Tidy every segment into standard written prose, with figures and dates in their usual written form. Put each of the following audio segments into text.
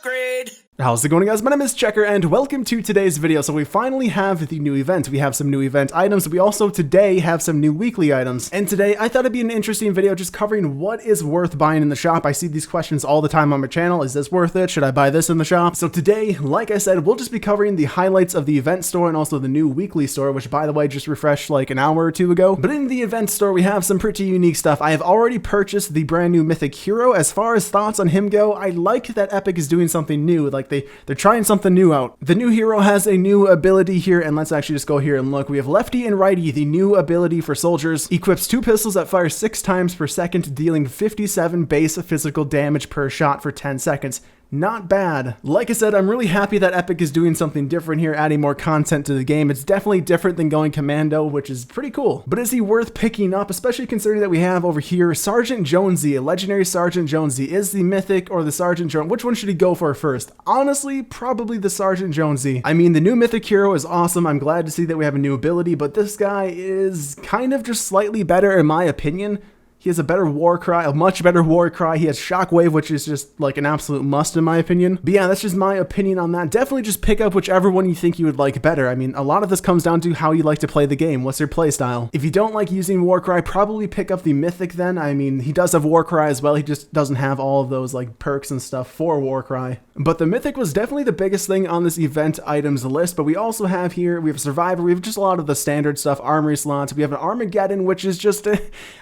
upgrade. How's it going, guys? My name is Checker and welcome to today's video. So we finally have the new event. We have some new event items. We also today have some new weekly items. And today I thought it'd be an interesting video just covering what is worth buying in the shop. I see these questions all the time on my channel. Is this worth it? Should I buy this in the shop? So today, like I said, we'll just be covering the highlights of the event store and also the new weekly store, which by the way, just refreshed like an hour or two ago. But in the event store, we have some pretty unique stuff. I have already purchased the brand new Mythic Hero. As far as thoughts on him go, I like that Epic is doing something new. Like they're trying something new out. The new hero has a new ability here, and let's actually just go here and look. We have Lefty and Righty, the new ability for soldiers. Equips 2 pistols that fire 6 times per second, dealing 57 base physical damage per shot for 10 seconds. Not bad. Like I said, I'm really happy that Epic is doing something different here, adding more content to the game. It's definitely different than going commando, which is pretty cool. But is he worth picking up, especially considering that we have over here Sergeant Jonesy, a legendary Sergeant Jonesy. Is the Mythic or the Sergeant Jonesy? Which one should he go for first? Honestly, probably the Sergeant Jonesy. I mean, the new Mythic Hero is awesome. I'm glad to see that we have a new ability, but this guy is kind of just slightly better in my opinion. He has a better war cry, a much better war cry. He has Shockwave, which is just like an absolute must in my opinion. But yeah, that's just my opinion on that. Definitely just pick up whichever one you think you would like better. I mean, a lot of this comes down to how you like to play the game. What's your play style? If you don't like using war cry, probably pick up the Mythic then. I mean, he does have war cry as well. He just doesn't have all of those like perks and stuff for war cry. But the Mythic was definitely the biggest thing on this event items list. But we also have here, we have Survivor. We have just a lot of the standard stuff, armory slots. We have an Armageddon, which is just,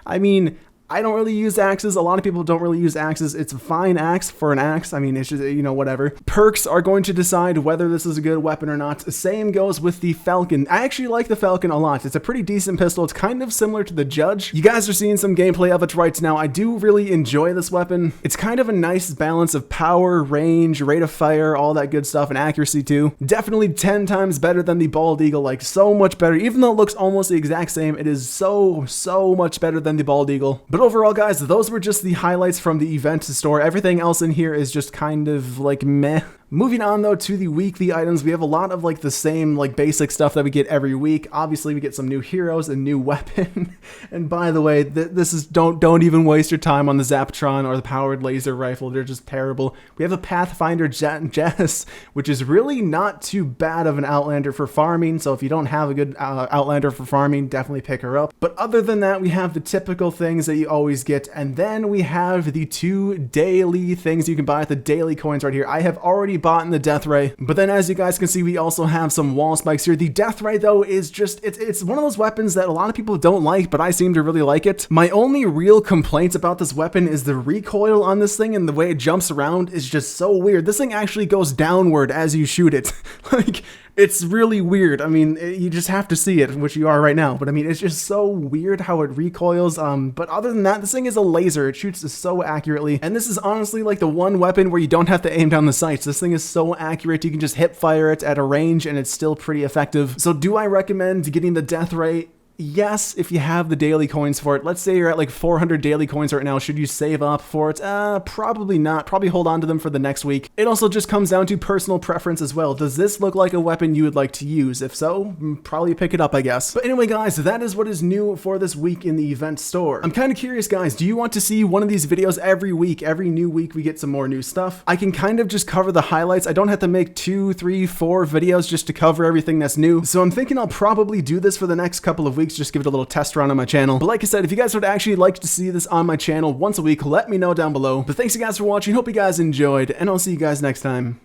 I mean, I don't really use axes. A lot of people don't really use axes. It's a fine axe for an axe. I mean, it's just, you know, whatever. Perks are going to decide whether this is a good weapon or not. Same goes with the Falcon. I actually like the Falcon a lot. It's a pretty decent pistol. It's kind of similar to the Judge. You guys are seeing some gameplay of it right now. I do really enjoy this weapon. It's kind of a nice balance of power, range, rate of fire, all that good stuff, and accuracy too. Definitely 10 times better than the Bald Eagle. Like, so much better. Even though it looks almost the exact same, it is so much better than the Bald Eagle. But overall, guys, those were just the highlights from the event store. Everything else in here is just kind of like meh. Moving on though to the weekly items, we have a lot of like the same like basic stuff that we get every week. Obviously we get some new heroes and new weapon. And by the way, this is don't even waste your time on the Zaptron or the powered laser rifle. They're just terrible. We have a Pathfinder Jess, which is really not too bad of an Outlander for farming. So if you don't have a good Outlander for farming, definitely pick her up. But other than that, we have the typical things that you always get. And then we have the 2 daily things you can buy at the daily coins right here. I have already bought in the Deathray, but then as you guys can see, we also have some wall spikes here. The Deathray though is just, it's one of those weapons that a lot of people don't like, but I seem to really like it. My only real complaints about this weapon is the recoil on this thing, and the way it jumps around is just so weird. This thing actually goes downward as you shoot it. Like, it's really weird. I mean, you just have to see it, which you are right now. But I mean, it's just so weird how it recoils. But other than that, this thing is a laser. It shoots so accurately. And this is honestly like the one weapon where you don't have to aim down the sights. This thing is so accurate. You can just hip fire it at a range and it's still pretty effective. So do I recommend getting the Deathray? Yes, if you have the daily coins for it. Let's say you're at like 400 daily coins right now. Should you save up for it? Probably not. Probably hold on to them for the next week. It also just comes down to personal preference as well. Does this look like a weapon you would like to use? If so, probably pick it up, I guess. But anyway, guys, that is what is new for this week in the event store. I'm kind of curious, guys. Do you want to see one of these videos every week? Every new week we get some more new stuff. I can kind of just cover the highlights. I don't have to make 2, 3, 4 videos just to cover everything that's new. So I'm thinking I'll probably do this for the next couple of weeks. Just give it a little test run on my channel. But like I said, if you guys would actually like to see this on my channel once a week, let me know down below. But thanks you guys for watching. Hope you guys enjoyed, and I'll see you guys next time.